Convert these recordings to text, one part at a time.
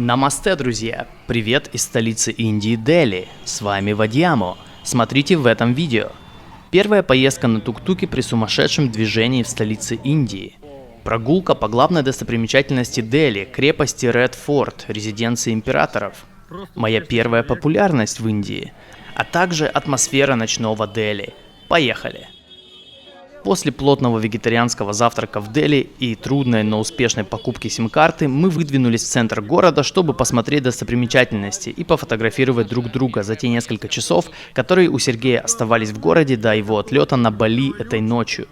Намасте, друзья! Привет из столицы Индии, Дели. С вами Вадьямо. Смотрите в этом видео. Первая поездка на тук-туке при сумасшедшем движении в столице Индии. Прогулка по главной достопримечательности Дели, крепости Ред Форт, резиденции императоров. Моя первая популярность в Индии, а также атмосфера ночного Дели. Поехали! После плотного вегетарианского завтрака в Дели и трудной, но успешной покупки сим-карты мы выдвинулись в центр города, чтобы посмотреть достопримечательности и пофотографировать друг друга за те несколько часов, которые у Сергея оставались в городе до его отлета на Бали этой ночью.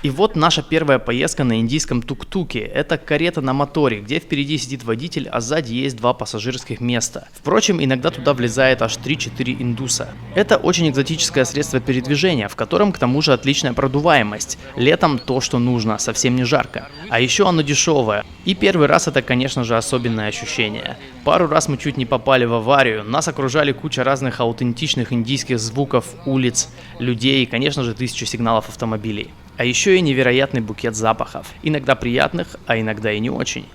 И вот наша первая поездка на индийском тук-туке. Это карета на моторе, где впереди сидит водитель, а сзади есть 2 пассажирских места. Впрочем, иногда туда влезает аж 3-4 индуса. Это очень экзотическое средство передвижения, в котором к тому же отличная продуваемость. Летом то, что нужно, совсем не жарко. А еще оно дешевое. И первый раз это, конечно же, особенное ощущение. Пару раз мы чуть не попали в аварию, нас окружали куча разных аутентичных индийских звуков, улиц, людей и, конечно же, 1000 сигналов автомобилей. А еще и невероятный букет запахов, иногда приятных, а иногда и не очень.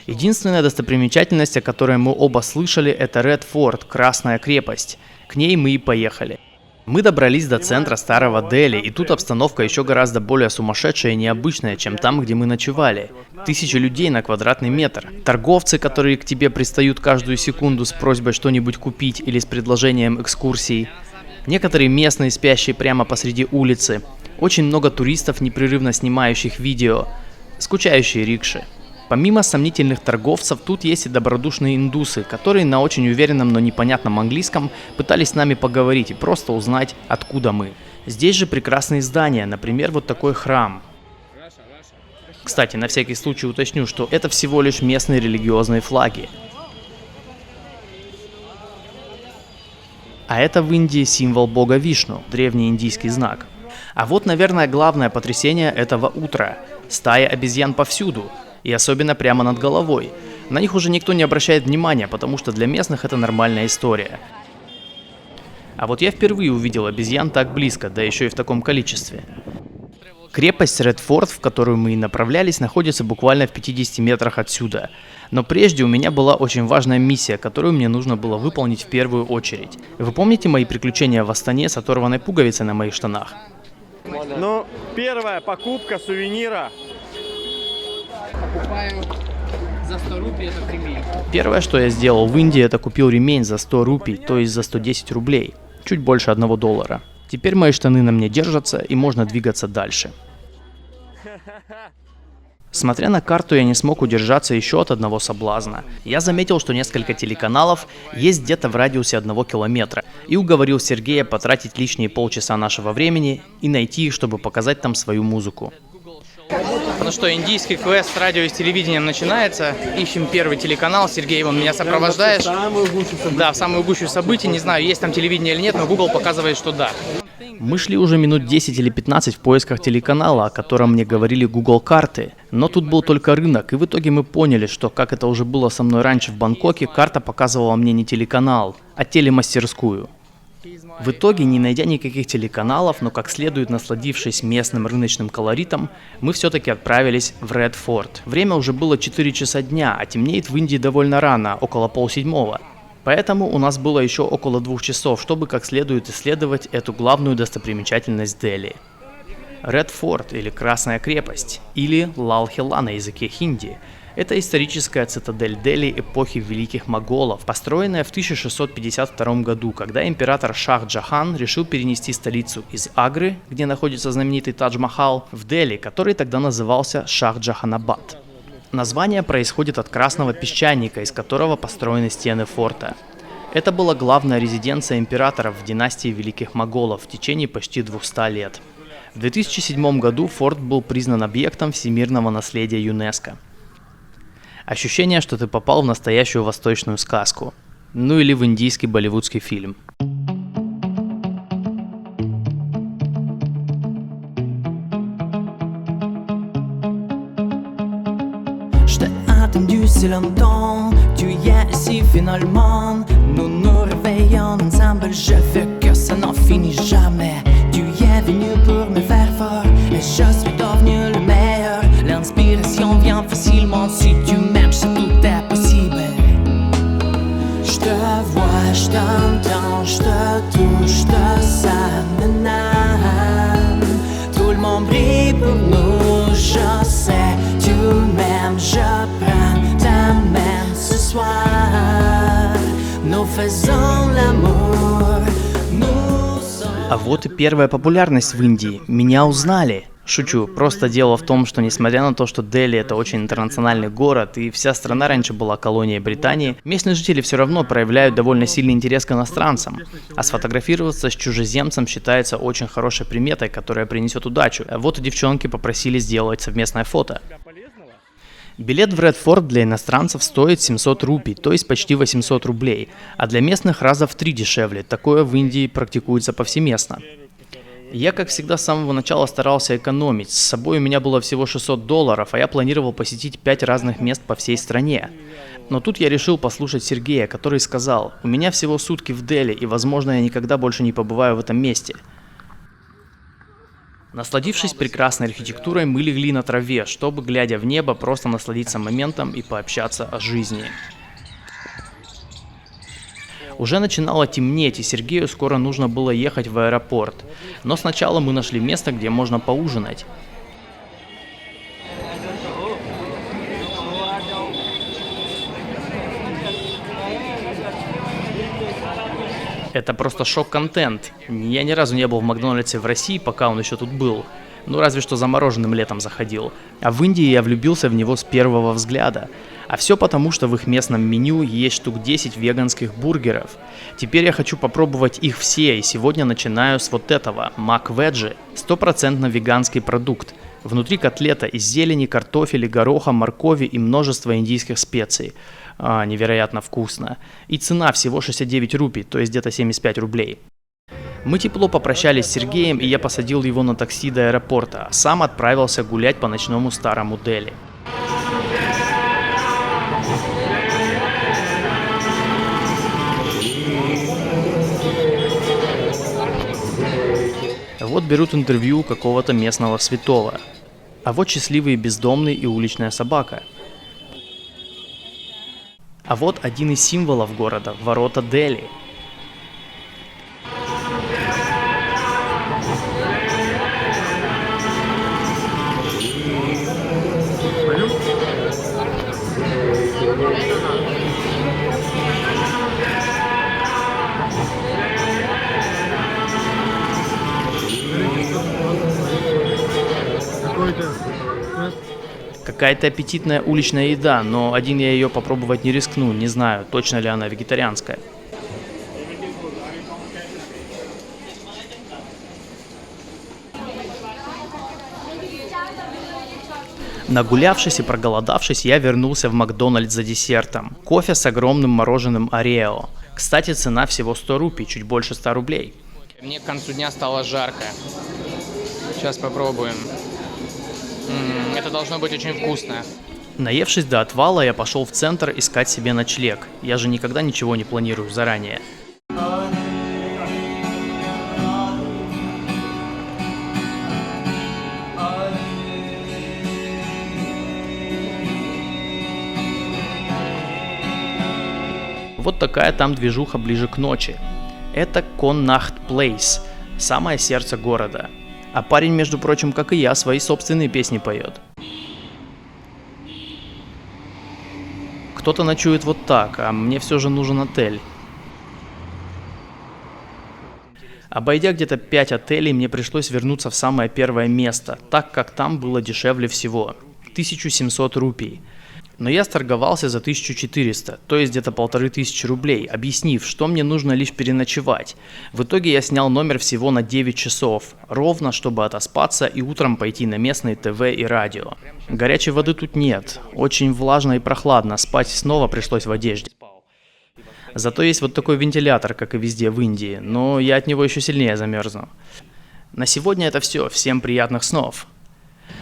Единственная достопримечательность, о которой мы оба слышали, это Ред Форт, Красная крепость. К ней мы и поехали. Мы добрались до центра старого Дели, и тут обстановка еще гораздо более сумасшедшая и необычная, чем там, где мы ночевали. 1000 людей на квадратный метр. Торговцы, которые к тебе пристают каждую секунду с просьбой что-нибудь купить или с предложением экскурсий. Некоторые местные, спящие прямо посреди улицы. Очень много туристов, непрерывно снимающих видео, скучающие рикши. Помимо сомнительных торговцев, тут есть и добродушные индусы, которые на очень уверенном, но непонятном английском пытались с нами поговорить и просто узнать, откуда мы. Здесь же прекрасные здания, например, вот такой храм. Кстати, на всякий случай уточню, что это всего лишь местные религиозные флаги. А это в Индии символ бога Вишну, древний индийский знак. А вот, наверное, главное потрясение этого утра. Стая обезьян повсюду, и особенно прямо над головой. На них уже никто не обращает внимания, потому что для местных это нормальная история. А вот я впервые увидел обезьян так близко, да еще и в таком количестве. Крепость Ред Форт, в которую мы и направлялись, находится буквально в 50 метрах отсюда. Но прежде у меня была очень важная миссия, которую мне нужно было выполнить в первую очередь. Вы помните мои приключения в Астане с оторванной пуговицей на моих штанах? Ну, первая покупка сувенира. Покупаю за 100 рупий этот ремень. Первое, что я сделал в Индии, это купил ремень за 100 рупий, то есть за 110 рублей. Чуть больше $1. Теперь мои штаны на мне держатся и можно двигаться дальше. Смотря на карту, я не смог удержаться еще от одного соблазна. Я заметил, что несколько телеканалов есть где-то в радиусе 1 километра, и уговорил Сергея потратить лишние полчаса нашего времени и найти их, чтобы показать там свою музыку. Ну что, индийский квест с радио и с телевидением начинается. Ищем первый телеканал. Сергей, вон меня сопровождаешь. Да, в самую гущу событий. Не знаю, есть там телевидение или нет, но Google показывает, что да. Мы шли уже минут 10 или 15 в поисках телеканала, о котором мне говорили Google карты. Но тут был только рынок, и в итоге мы поняли, что, как это уже было со мной раньше в Бангкоке, карта показывала мне не телеканал, а телемастерскую. В итоге, не найдя никаких телеканалов, но как следует насладившись местным рыночным колоритом, мы все-таки отправились в Ред Форт. Время уже было 4 часа дня, а темнеет в Индии довольно рано, около 6:30. Поэтому у нас было еще около 2 часов, чтобы как следует исследовать эту главную достопримечательность Дели. Ред Форт или Красная крепость, или Лал-Кила на языке хинди. Это историческая цитадель Дели эпохи великих моголов, построенная в 1652 году, когда император Шах-Джахан решил перенести столицу из Агры, где находится знаменитый Тадж-Махал, в Дели, который тогда назывался Шах-Джаханабад. Название происходит от красного песчаника, из которого построены стены форта. Это была главная резиденция императоров в династии великих моголов в течение почти 200 лет. В 2007 году форт был признан объектом всемирного наследия ЮНЕСКО. Ощущение, что ты попал в настоящую восточную сказку. Ну или в индийский болливудский фильм. Si longtemps, tu y es ici finalement. Nous nous réveillons ensemble, je veux que ça n'en finisse jamais. Tu y es venu pour me faire fort, et je suis devenu le meilleur. L'inspiration vient facilement si tu m'aimes, c'est tout est possible. soir, nous faisons l'amour, nous sommes... А вот и первая популярность в Индии. Меня узнали. Шучу, просто дело в том, что несмотря на то, что Дели это очень интернациональный город и вся страна раньше была колонией Британии, местные жители все равно проявляют довольно сильный интерес к иностранцам. А сфотографироваться с чужеземцем считается очень хорошей приметой, которая принесет удачу. Вот и девчонки попросили сделать совместное фото. Билет в Ред Форт для иностранцев стоит 700 рупий, то есть почти 800 рублей, а для местных раза в 3 дешевле. Такое в Индии практикуется повсеместно. Я, как всегда, с самого начала старался экономить. С собой у меня было всего $600, а я планировал посетить 5 разных мест по всей стране. Но тут я решил послушать Сергея, который сказал: «У меня всего сутки в Дели, и, возможно, я никогда больше не побываю в этом месте». Насладившись прекрасной архитектурой, мы легли на траве, чтобы, глядя в небо, просто насладиться моментом и пообщаться о жизни. Уже начинало темнеть, и Сергею скоро нужно было ехать в аэропорт. Но сначала мы нашли место, где можно поужинать. Это просто шок-контент. Я ни разу не был в Макдональдсе в России, пока он еще тут был. Ну, разве что за мороженым летом заходил. А в Индии я влюбился в него с первого взгляда. А все потому, что в их местном меню есть штук 10 веганских бургеров. Теперь я хочу попробовать их все, и сегодня начинаю с вот этого, Мак-Веджи. 100% веганский продукт. Внутри котлета из зелени, картофеля, гороха, моркови и множество индийских специй. Невероятно вкусно. И цена всего 69 рупий, то есть где-то 75 рублей. Мы тепло попрощались с Сергеем, и я посадил его на такси до аэропорта, а сам отправился гулять по ночному старому Дели. Вот берут интервью у какого-то местного святого. А вот счастливый бездомный и уличная собака. А вот один из символов города – ворота Дели. Какая-то аппетитная уличная еда, но один я ее попробовать не рискну, не знаю, точно ли она вегетарианская. Нагулявшись и проголодавшись, я вернулся в Макдональдс за десертом. Кофе с огромным мороженым Орео. Кстати, цена всего 100 рупий, чуть больше 100 рублей. Мне к концу дня стало жарко. Сейчас попробуем. Это должно быть очень вкусно. Наевшись до отвала, я пошел в центр искать себе ночлег. Я же никогда ничего не планирую заранее. Вот такая там движуха ближе к ночи. Это Connacht Place, самое сердце города. А парень, между прочим, как и я, свои собственные песни поет. Кто-то ночует вот так, а мне все же нужен отель. Обойдя где-то 5 отелей, мне пришлось вернуться в самое первое место, так как там было дешевле всего. 1700 рупий. Но я сторговался за 1400, то есть где-то 1500 рублей, объяснив, что мне нужно лишь переночевать. В итоге я снял номер всего на 9 часов, ровно чтобы отоспаться и утром пойти на местные ТВ и радио. Горячей воды тут нет, очень влажно и прохладно, спать снова пришлось в одежде. Зато есть вот такой вентилятор, как и везде в Индии, но я от него еще сильнее замерзну. На сегодня это все, всем приятных снов.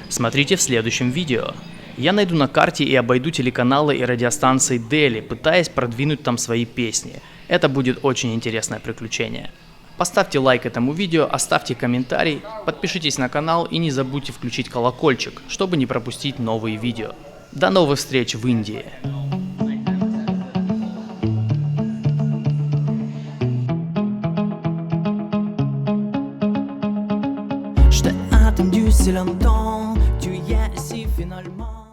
Смотрите в следующем видео. Я найду на карте и обойду телеканалы и радиостанции Дели, пытаясь продвинуть там свои песни. Это будет очень интересное приключение. Поставьте лайк этому видео, оставьте комментарий, подпишитесь на канал и не забудьте включить колокольчик, чтобы не пропустить новые видео. До новых встреч в Индии! Je t'ai attendu si longtemps, tu y es ici finalement.